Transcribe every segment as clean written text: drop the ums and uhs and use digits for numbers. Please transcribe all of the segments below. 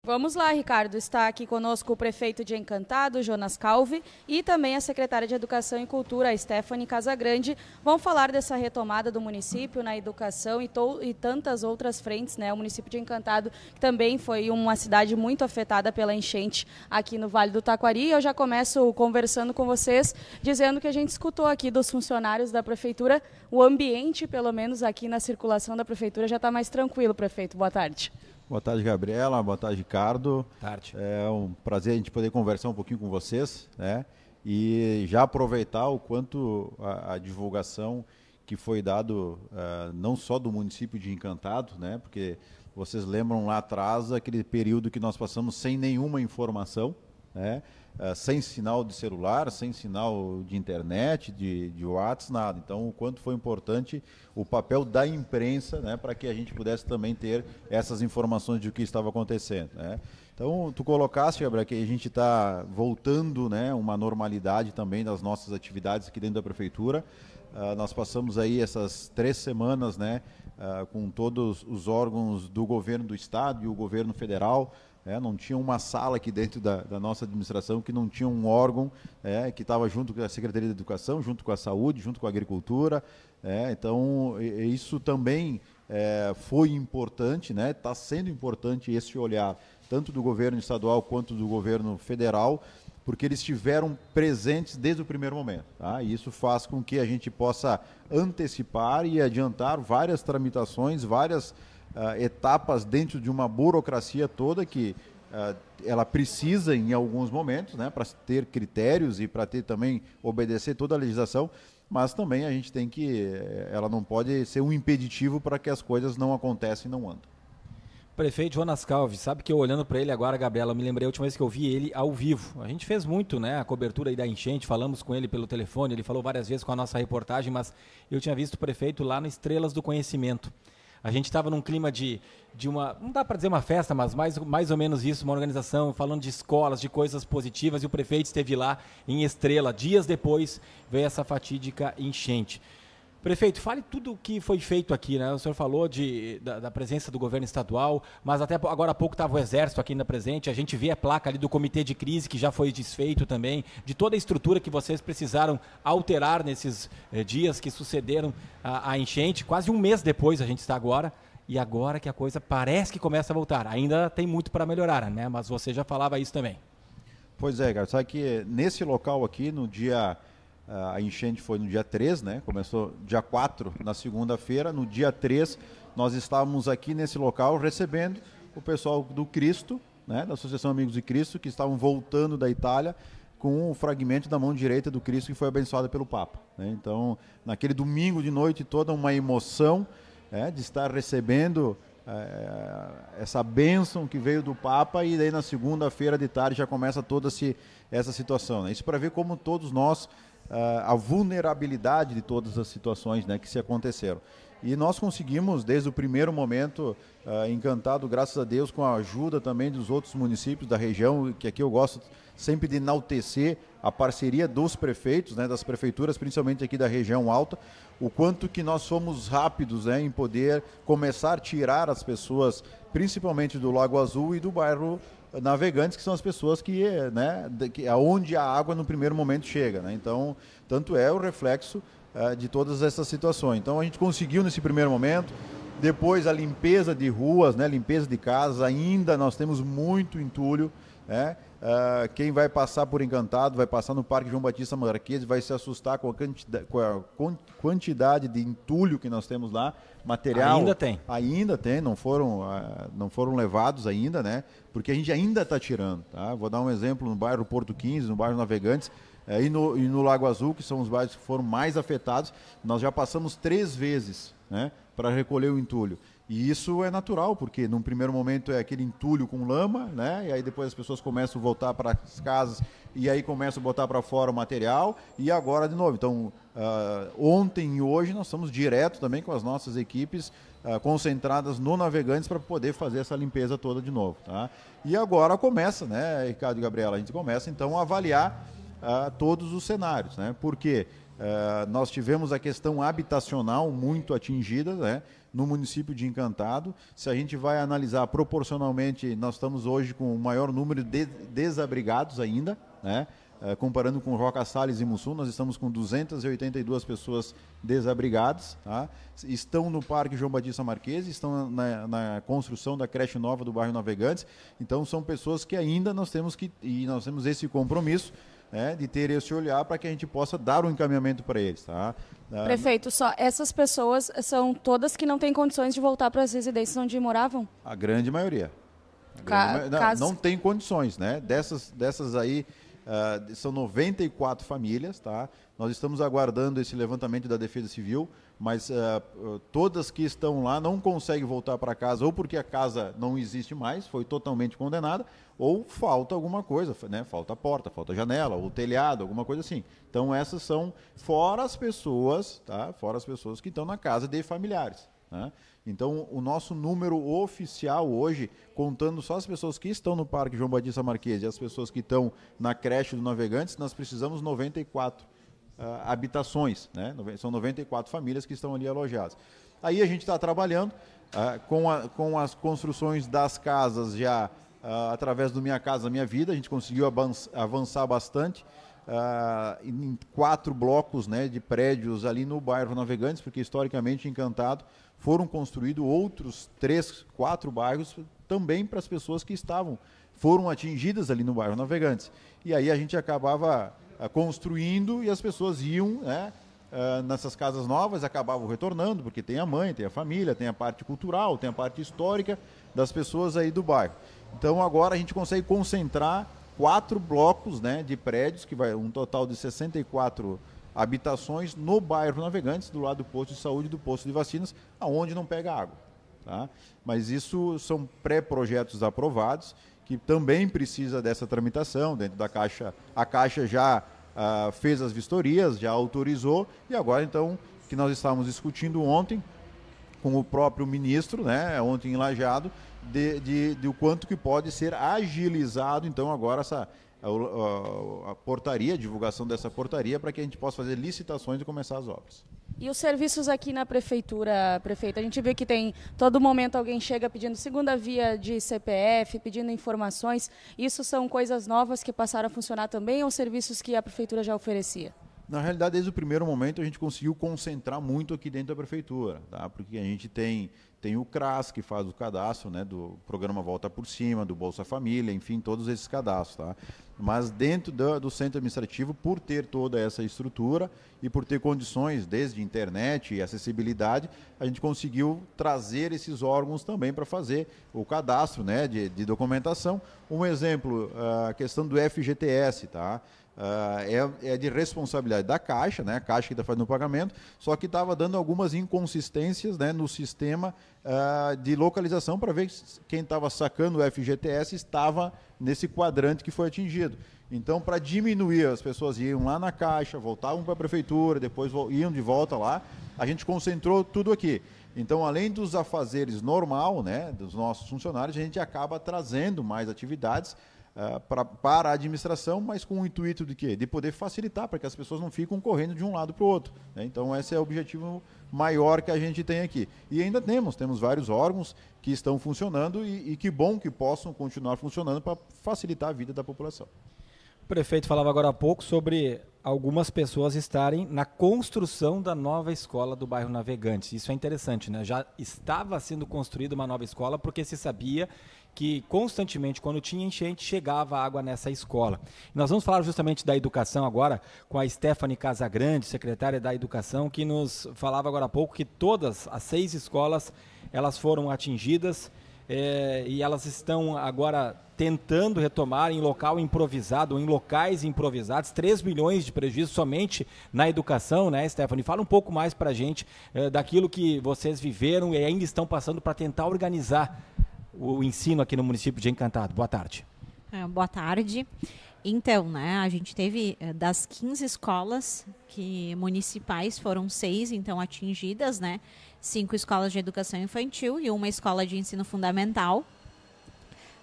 Vamos lá, Ricardo. Está aqui conosco o prefeito de Encantado, Jonas Calvi, e também a secretária de Educação e Cultura, Stephanie Casagrande. Vão falar dessa retomada do município na educação e tantas outras frentes, né? O município de Encantado, que também foi uma cidade muito afetada pela enchente aqui no Vale do Taquari. Eu já começo conversando com vocês, dizendo que a gente escutou aqui dos funcionários da prefeitura, o ambiente, pelo menos aqui na circulação da prefeitura, já está mais tranquilo, prefeito. Boa tarde. Boa tarde, Gabriela. Boa tarde, Ricardo. Boa tarde. É um prazer a gente poder conversar um pouquinho com vocês, né? E já aproveitar o quanto a divulgação que foi dado não só do município de Encantado, né? Porque vocês lembram lá atrás aquele período que nós passamos sem nenhuma informação, né? Sem sinal de celular, sem sinal de internet, de WhatsApp, nada. Então, o quanto foi importante o papel da imprensa, né, para que a gente pudesse também ter essas informações de o que estava acontecendo, né? Então, tu colocaste, Gabriel, que a gente está voltando, né, uma normalidade também das nossas atividades aqui dentro da prefeitura. Nós passamos aí essas 3 semanas, né, com todos os órgãos do governo do estado e o governo federal. Não tinha uma sala aqui dentro da nossa administração que não tinha um órgão que estava junto com a Secretaria de Educação, junto com a Saúde, junto com a Agricultura. Então, isso também foi importante, né? Está sendo importante esse olhar, tanto do governo estadual quanto do governo federal, porque eles estiveram presentes desde o primeiro momento. Tá? E isso faz com que a gente possa antecipar e adiantar várias tramitações, várias etapas dentro de uma burocracia toda que ela precisa em alguns momentos, né, para ter critérios e para ter também obedecer toda a legislação, mas também a gente tem que, ela não pode ser um impeditivo para que as coisas não acontecem e não andam. Prefeito Jonas Calvi, sabe que eu olhando para ele agora, Gabriela, eu me lembrei a última vez que eu vi ele ao vivo. A gente fez muito, né, a cobertura aí da enchente, falamos com ele pelo telefone, ele falou várias vezes com a nossa reportagem, mas eu tinha visto o prefeito lá no Estrelas do Conhecimento. A gente estava num clima de uma, não dá para dizer uma festa, mas mais ou menos isso, uma organização, falando de escolas, de coisas positivas, e o prefeito esteve lá em Estrela. Dias depois veio essa fatídica enchente. Prefeito, fale tudo o que foi feito aqui, né? O senhor falou da presença do governo estadual, mas até agora há pouco estava o Exército aqui ainda presente, a gente vê a placa ali do Comitê de Crise, que já foi desfeito também, de toda a estrutura que vocês precisaram alterar nesses dias que sucederam a enchente, quase um mês depois a gente está agora, e agora que a coisa parece que começa a voltar. Ainda tem muito para melhorar, né? Mas você já falava isso também. Pois é, cara, sabe que nesse local aqui, no dia... A enchente foi no dia 3, né? Começou dia 4, na segunda-feira. No dia 3, nós estávamos aqui nesse local recebendo o pessoal do Cristo, né? Da Associação Amigos de Cristo, que estavam voltando da Itália com o fragmento da mão direita do Cristo que foi abençoado pelo Papa, né? Então, naquele domingo de noite, toda uma emoção de estar recebendo essa bênção que veio do Papa, e daí na segunda-feira de tarde já começa toda essa situação, né? Isso para ver como todos nós... a vulnerabilidade de todas as situações, né, que se aconteceram. E nós conseguimos, desde o primeiro momento, Encantado, graças a Deus, com a ajuda também dos outros municípios da região, que aqui eu gosto sempre de enaltecer a parceria dos prefeitos, né, das prefeituras, principalmente aqui da região alta, o quanto que nós somos rápidos, né, em poder começar a tirar as pessoas, principalmente do Lago Azul e do bairro Navegantes, que são as pessoas que, né, aonde a água no primeiro momento chega, né? Então, tanto é o reflexo de todas essas situações. Então, a gente conseguiu nesse primeiro momento. Depois, a limpeza de ruas, né, limpeza de casas, ainda nós temos muito entulho, né? Quem vai passar por Encantado, vai passar no Parque João Batista Marquês, vai se assustar com a quantidade de entulho que nós temos lá. Material ainda tem, não foram levados ainda, né? Porque a gente ainda está tirando, tá? Vou dar um exemplo no bairro Porto 15, no bairro Navegantes, e no Lago Azul, que são os bairros que foram mais afetados. Nós já passamos 3 vezes, né, para recolher o entulho. E isso é natural, porque num primeiro momento é aquele entulho com lama, né? E aí depois as pessoas começam a voltar para as casas e aí começam a botar para fora o material, e agora de novo. Então, ontem e hoje nós estamos direto também com as nossas equipes concentradas no Navegantes para poder fazer essa limpeza toda de novo, tá? E agora começa, né, Ricardo e Gabriela, a gente começa então a avaliar todos os cenários, né? Porque Nós tivemos a questão habitacional muito atingida, né, no município de Encantado. Se a gente vai analisar proporcionalmente, nós estamos hoje com o maior número de desabrigados ainda, né? Comparando com Roca Salles e Mussum, nós estamos com 282 pessoas desabrigadas, tá? Estão no Parque João Batista Marquesi, estão na construção da creche nova do bairro Navegantes. Então são pessoas que ainda nós temos esse compromisso, né, de ter esse olhar para que a gente possa dar um encaminhamento para eles, tá? Prefeito, só essas pessoas são todas que não têm condições de voltar para as residências onde moravam? A grande maioria. Não tem condições, né? Dessas aí, são 94 famílias, tá? Nós estamos aguardando esse levantamento da Defesa Civil, mas todas que estão lá não conseguem voltar para casa, ou porque a casa não existe mais, foi totalmente condenada, ou falta alguma coisa, né? Falta a porta, falta a janela, ou telhado, alguma coisa assim. Então essas são fora as pessoas, tá? Fora as pessoas que estão na casa de familiares, né? Então, o nosso número oficial hoje, contando só as pessoas que estão no Parque João Batista Marquesi e as pessoas que estão na creche do Navegantes, nós precisamos 94 habitações, né? São 94 famílias que estão ali alojadas. Aí a gente está trabalhando com as construções das casas já através do Minha Casa Minha Vida, a gente conseguiu avançar bastante. Em 4 blocos, né, de prédios ali no bairro Navegantes, porque historicamente Encantado foram construídos outros 3, 4 bairros também para as pessoas que foram atingidas ali no bairro Navegantes. E aí a gente acabava construindo e as pessoas iam, né, nessas casas novas, acabavam retornando, porque tem a mãe, tem a família, tem a parte cultural, tem a parte histórica das pessoas aí do bairro. Então agora a gente consegue concentrar 4 blocos, né, de prédios, que vai um total de 64 habitações no bairro Navegantes, do lado do posto de saúde e do posto de vacinas, aonde não pega água, tá? Mas isso são pré-projetos aprovados, que também precisa dessa tramitação dentro da Caixa. A Caixa já fez as vistorias, já autorizou, e agora então, que nós estávamos discutindo ontem com o próprio ministro, né, ontem em Lajeado, de o quanto que pode ser agilizado, então, agora a portaria, a divulgação dessa portaria, para que a gente possa fazer licitações e começar as obras. E os serviços aqui na prefeitura, prefeita? A gente vê que tem, todo momento alguém chega pedindo segunda via de CPF, pedindo informações. Isso são coisas novas que passaram a funcionar também, ou serviços que a prefeitura já oferecia? Na realidade, desde o primeiro momento, a gente conseguiu concentrar muito aqui dentro da prefeitura, tá? Porque a gente tem o CRAS, que faz o cadastro, né, do programa Volta por Cima, do Bolsa Família, enfim, todos esses cadastros, tá? Mas dentro do centro administrativo, por ter toda essa estrutura e por ter condições, desde internet e acessibilidade, a gente conseguiu trazer esses órgãos também para fazer o cadastro, né, de documentação. Um exemplo, a questão do FGTS, tá? É de responsabilidade da Caixa, né? A Caixa que está fazendo o pagamento, só que estava dando algumas inconsistências, né, no sistema de localização para ver quem estava sacando o FGTS estava nesse quadrante que foi atingido. Então, para diminuir, as pessoas iam lá na Caixa, voltavam para a prefeitura, depois iam de volta lá, a gente concentrou tudo aqui. Então, além dos afazeres normal, né, dos nossos funcionários, a gente acaba trazendo mais atividades para a administração, mas com o intuito de quê? De poder facilitar, para que as pessoas não fiquem correndo de um lado para o outro, né? Então, esse é o objetivo maior que a gente tem aqui. E ainda temos vários órgãos que estão funcionando e que bom que possam continuar funcionando para facilitar a vida da população. O prefeito falava agora há pouco sobre algumas pessoas estarem na construção da nova escola do bairro Navegantes. Isso é interessante, né? Já estava sendo construída uma nova escola porque se sabia que constantemente, quando tinha enchente, chegava água nessa escola. Nós vamos falar justamente da educação agora com a Stephanie Casagrande, secretária da Educação, que nos falava agora há pouco que todas as 6 escolas elas foram atingidas e elas estão agora tentando retomar em local improvisado, ou em locais improvisados, 3 milhões de prejuízo somente na educação, né, Stephanie? Fala um pouco mais para a gente daquilo que vocês viveram e ainda estão passando para tentar organizar o ensino aqui no município de Encantado. Boa tarde. Boa tarde. Então, né, a gente teve das 15 escolas municipais, foram 6 então atingidas, né? 5 escolas de educação infantil e uma escola de ensino fundamental.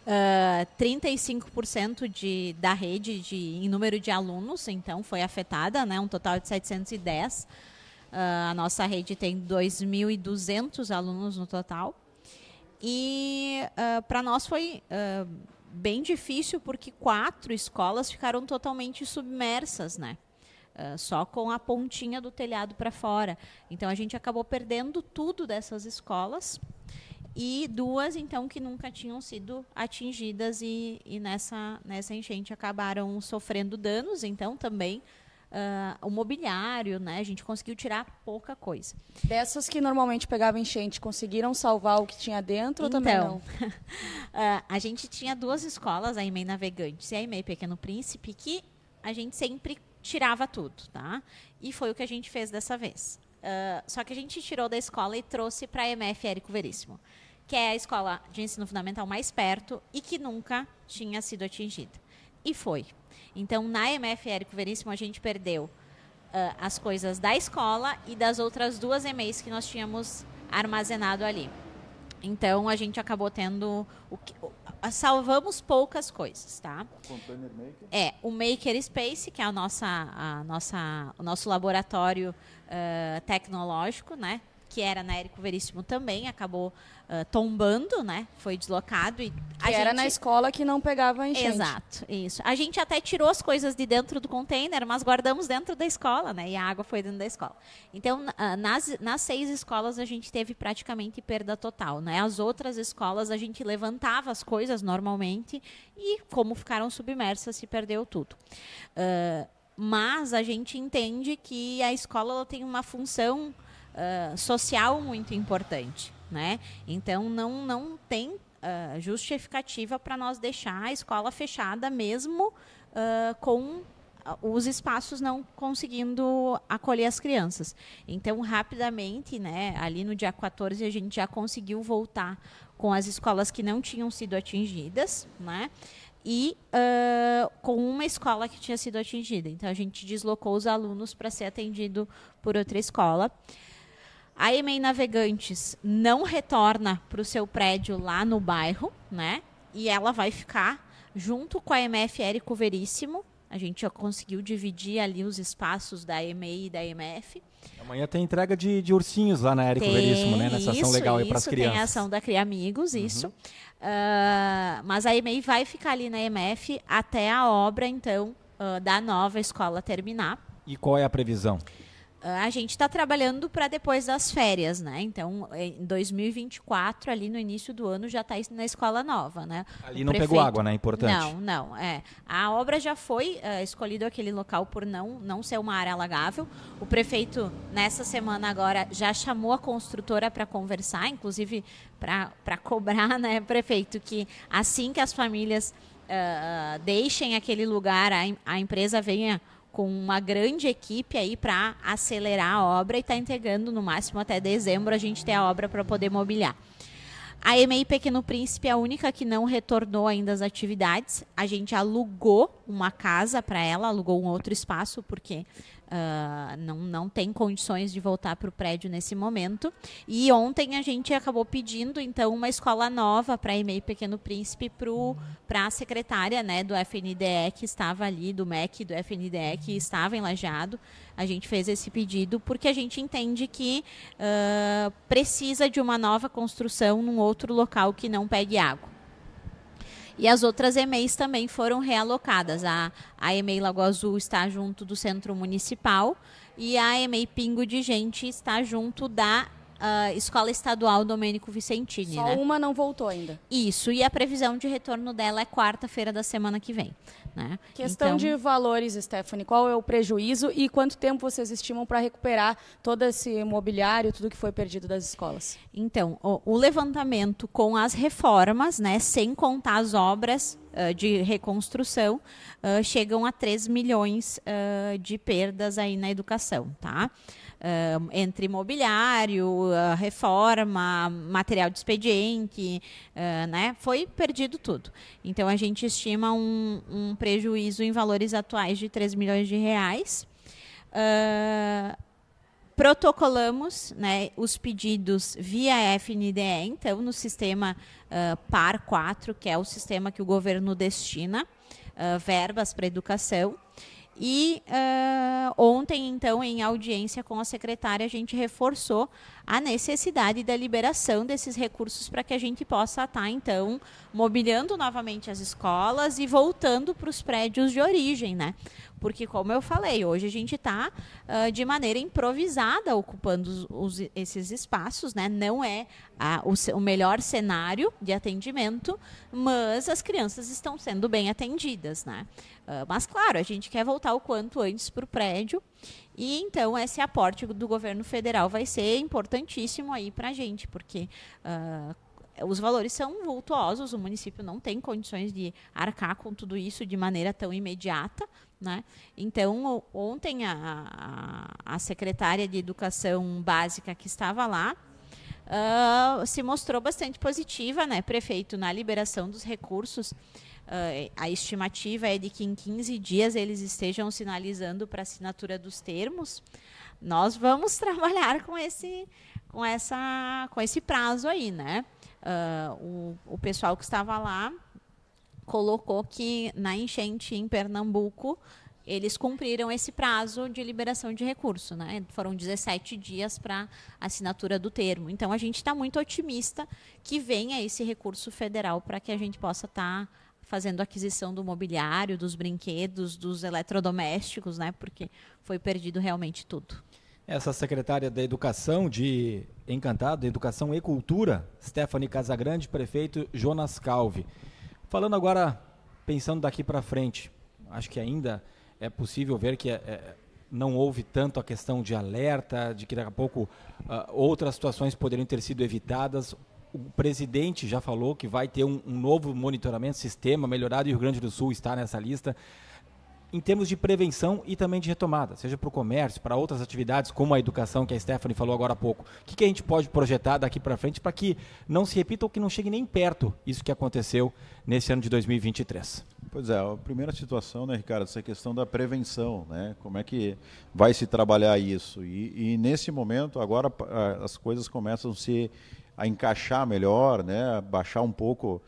35% da rede em número de alunos, então, foi afetada, né? Um total de 710. A nossa rede tem 2.200 alunos no total. E para nós foi bem difícil, porque 4 escolas ficaram totalmente submersas, né? Só com a pontinha do telhado para fora. Então, a gente acabou perdendo tudo dessas escolas. E 2, então, que nunca tinham sido atingidas e nessa enchente acabaram sofrendo danos. Então, também o mobiliário, né? A gente conseguiu tirar pouca coisa. Dessas que normalmente pegavam enchente, conseguiram salvar o que tinha dentro ou também não? A gente tinha 2 escolas, a EMEI Navegantes e a EMEI Pequeno Príncipe, que a gente sempre tirava tudo, tá? E foi o que a gente fez dessa vez. Só que a gente tirou da escola e trouxe para a EMF Érico Veríssimo, que é a escola de ensino fundamental mais perto e que nunca tinha sido atingida. E foi. Então, na EMF Érico Veríssimo, a gente perdeu as coisas da escola e das outras 2 EMEIs que nós tínhamos armazenado ali. Então, a gente acabou tendo... salvamos poucas coisas, tá? Container Maker? O Maker Space, que é o nosso laboratório tecnológico, né? Que era na Érico Veríssimo também, acabou tombando, né? Foi deslocado. E era na escola que não pegava enchente. Exato, isso. A gente até tirou as coisas de dentro do container, mas guardamos dentro da escola, né? E a água foi dentro da escola. Então, nas 6 escolas, a gente teve praticamente perda total, né? As outras escolas, a gente levantava as coisas normalmente e, como ficaram submersas, se perdeu tudo. Mas a gente entende que a escola ela tem uma função social muito importante, né? Então, não tem justificativa para nós deixar a escola fechada, mesmo com os espaços não conseguindo acolher as crianças. Então, rapidamente, né, ali no dia 14, a gente já conseguiu voltar com as escolas que não tinham sido atingidas, né? E com uma escola que tinha sido atingida. Então, a gente deslocou os alunos para ser atendido por outra escola. A EMEI Navegantes não retorna para o seu prédio lá no bairro, né? E ela vai ficar junto com a EMF Érico Veríssimo. A gente já conseguiu dividir ali os espaços da EMEI e da EMF. Amanhã tem entrega de ursinhos lá na Érico Veríssimo, né? Nessa ação legal aí para as crianças. Tem a ação da Cria Amigos, isso. Mas a EMEI vai ficar ali na EMF até a obra, então, da nova escola terminar. E qual é a previsão? A gente está trabalhando para depois das férias, né? Então, em 2024, ali no início do ano, já está na escola nova, né? Ali não pegou água, né? Importante. Não. A obra já foi escolhido aquele local por não ser uma área alagável. O prefeito, nessa semana agora, já chamou a construtora para conversar, inclusive para cobrar, né, prefeito, que assim que as famílias deixem aquele lugar, a empresa venha com uma grande equipe aí para acelerar a obra e está entregando no máximo até dezembro a gente ter a obra para poder mobiliar. A EMEI Pequeno Príncipe é a única que não retornou ainda às atividades. A gente alugou uma casa para ela, alugou um outro espaço, porque não tem condições de voltar para o prédio nesse momento. E ontem a gente acabou pedindo, então, uma escola nova para a EMEI Pequeno Príncipe para a secretária, né, do FNDE que estava ali, do MEC do FNDE que estava em Lajeado. A gente fez esse pedido porque a gente entende que precisa de uma nova construção num outro local que não pegue água. E as outras EMEIs também foram realocadas. A EMEI Lagoa Azul está junto do Centro Municipal e a EMEI Pingo de Gente está junto da Escola Estadual Domênico Vicentini. Só né? uma não voltou ainda. Isso, e a previsão de retorno dela é quarta-feira da semana que vem. Né? Questão então, de valores, Stephanie, qual é o prejuízo e quanto tempo vocês estimam para recuperar todo esse mobiliário, tudo que foi perdido das escolas? Então, o levantamento com as reformas, né, sem contar as obras de reconstrução, chegam a 3 milhões de perdas aí na educação, tá? Entre mobiliário, reforma, material de expediente, né? Foi perdido tudo. Então, a gente estima um prejuízo em valores atuais de 3 milhões de reais. Protocolamos, né, os pedidos via FNDE, então, no sistema PAR 4, que é o sistema que o governo destina verbas para educação. E ontem, então, em audiência com a secretária, a gente reforçou a necessidade da liberação desses recursos para que a gente possa estar, então, mobiliando novamente as escolas e voltando para os prédios de origem, né? Porque, como eu falei, hoje a gente está de maneira improvisada ocupando esses espaços, né? Não é o melhor cenário de atendimento, mas as crianças estão sendo bem atendidas, né? Mas, claro, a gente quer voltar o quanto antes para o prédio e, então, esse aporte do governo federal vai ser importantíssimo aí para a gente, porque os valores são vultuosos, o município não tem condições de arcar com tudo isso de maneira tão imediata, né? Então, ontem a secretária de Educação Básica que estava lá se mostrou bastante positiva, né, prefeito, na liberação dos recursos. A estimativa é de que em 15 dias eles estejam sinalizando para assinatura dos termos. Nós vamos trabalhar com esse prazo aí, né? O pessoal que estava lá colocou que na enchente em Pernambuco eles cumpriram esse prazo de liberação de recurso, né? Foram 17 dias para assinatura do termo. Então, a gente está muito otimista que venha esse recurso federal para que a gente possa estar fazendo aquisição do mobiliário, dos brinquedos, dos eletrodomésticos, né? Porque foi perdido realmente tudo. Essa secretária da Educação de Encantado, de Educação e Cultura, Stephanie Casagrande, prefeito Jonas Calvi. Falando agora, pensando daqui para frente, acho que ainda é possível ver que não houve tanto a questão de alerta, de que daqui a pouco outras situações poderiam ter sido evitadas. O presidente já falou que vai ter um novo monitoramento, sistema melhorado, e o Rio Grande do Sul está nessa lista. Em termos de prevenção e também de retomada, seja para o comércio, para outras atividades, como a educação, que a Stephanie falou agora há pouco. O que a gente pode projetar daqui para frente para que não se repita ou que não chegue nem perto isso que aconteceu nesse ano de 2023? Pois é, a primeira situação, né, Ricardo, essa questão da prevenção, né? Como é que vai se trabalhar isso? E nesse momento, agora as coisas começam a encaixar melhor, né? Baixar um pouco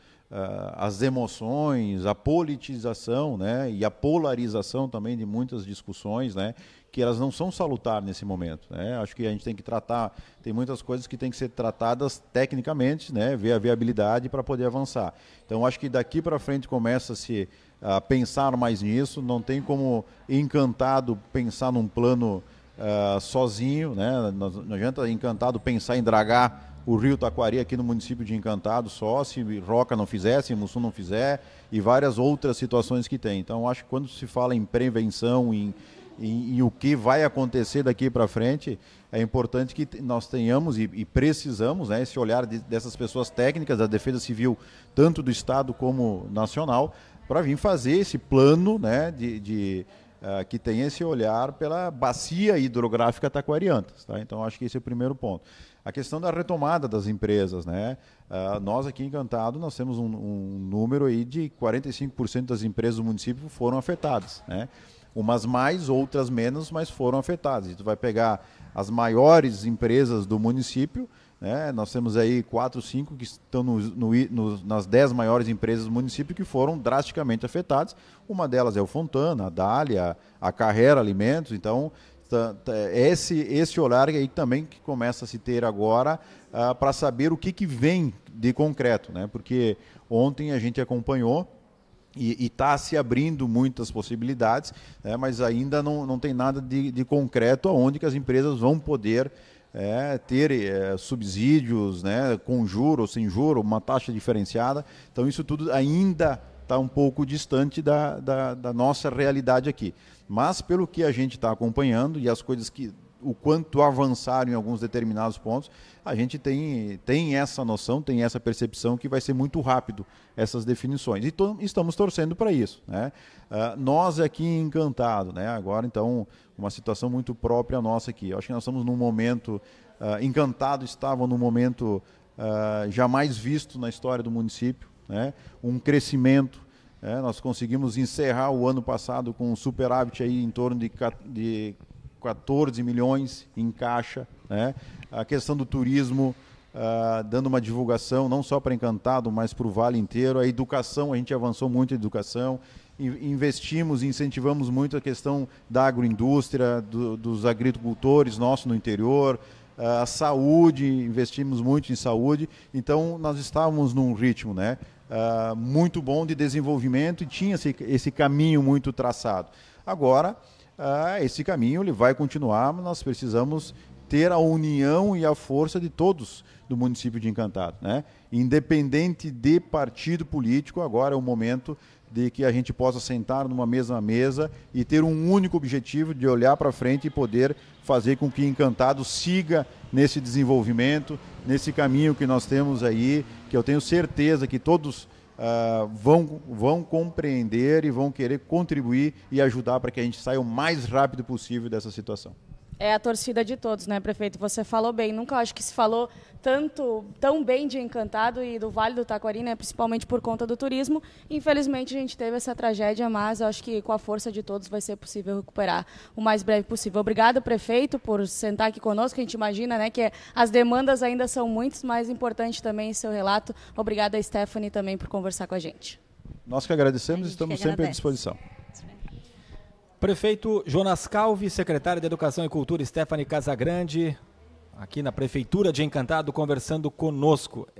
as emoções, a politização, né, e a polarização também de muitas discussões, né, que elas não são salutares nesse momento, né? Acho que a gente tem que tratar, tem muitas coisas que têm que ser tratadas tecnicamente, né, ver a viabilidade para poder avançar. Então, acho que daqui para frente começa-se a pensar mais nisso, não tem como Encantado pensar num plano sozinho, né? Não adianta Encantado pensar em dragar o Rio Taquari aqui no município de Encantado só, se Roca não fizer, se Mussum não fizer, e várias outras situações que tem. Então, acho que quando se fala em prevenção, em o que vai acontecer daqui para frente, é importante que nós tenhamos e precisamos, né, esse olhar dessas pessoas técnicas da Defesa Civil, tanto do Estado como nacional, para vir fazer esse plano, né, que tem esse olhar pela bacia hidrográfica taquariantas, tá? Então, acho que esse é o primeiro ponto. A questão da retomada das empresas, né? Nós aqui em Encantado, nós temos um número aí de 45% das empresas do município foram afetadas, né? Umas mais, outras menos, mas foram afetadas. E tu vai pegar as maiores empresas do município, né? Nós temos aí 4, 5 que estão nas 10 maiores empresas do município que foram drasticamente afetadas. Uma delas é o Fontana, a Dália, a Carrera Alimentos. Então, esse olhar aí também que começa a se ter agora para saber o que vem de concreto, né? Porque ontem a gente acompanhou e está se abrindo muitas possibilidades, né? Mas ainda não tem nada de concreto aonde que as empresas vão poder ter subsídios, né? Com juro ou sem juro, uma taxa diferenciada. Então isso tudo ainda está um pouco distante da nossa realidade aqui. Mas pelo que a gente está acompanhando e as coisas o quanto avançaram em alguns determinados pontos, a gente tem essa noção, tem essa percepção que vai ser muito rápido essas definições. E estamos torcendo para isso, né? Nós aqui em Encantado, né? Agora então uma situação muito própria nossa aqui. Eu acho que nós estamos num momento, Encantado estava num momento jamais visto na história do município, né? Um crescimento. Nós conseguimos encerrar o ano passado com um superávit aí em torno de 14 milhões em caixa, né? A questão do turismo, dando uma divulgação não só para Encantado, mas para o Vale inteiro. A educação, a gente avançou muito em educação, investimos e incentivamos muito a questão da agroindústria, dos agricultores nossos no interior, a saúde, investimos muito em saúde. Então nós estávamos num ritmo, né, muito bom de desenvolvimento e tinha esse caminho muito traçado. Agora, esse caminho ele vai continuar, mas nós precisamos ter a união e a força de todos do município de Encantado, né? Independente de partido político, agora é o momento de que a gente possa sentar numa mesma mesa e ter um único objetivo de olhar para frente e poder fazer com que Encantado siga nesse desenvolvimento, nesse caminho que nós temos aí, que eu tenho certeza que todos vão compreender e vão querer contribuir e ajudar para que a gente saia o mais rápido possível dessa situação. É a torcida de todos, né, prefeito? Você falou bem. Nunca acho que se falou tão bem de Encantado e do Vale do Taquari, né, principalmente por conta do turismo. Infelizmente a gente teve essa tragédia, mas eu acho que com a força de todos vai ser possível recuperar o mais breve possível. Obrigado, prefeito, por sentar aqui conosco. A gente imagina, né, que as demandas ainda são muitas, mas importante também seu relato. Obrigada, Stephanie, também por conversar com a gente. Nós que agradecemos, estamos sempre à disposição. Prefeito Jonas Calvi, secretário de Educação e Cultura Stephanie Casagrande, aqui na Prefeitura de Encantado, conversando conosco.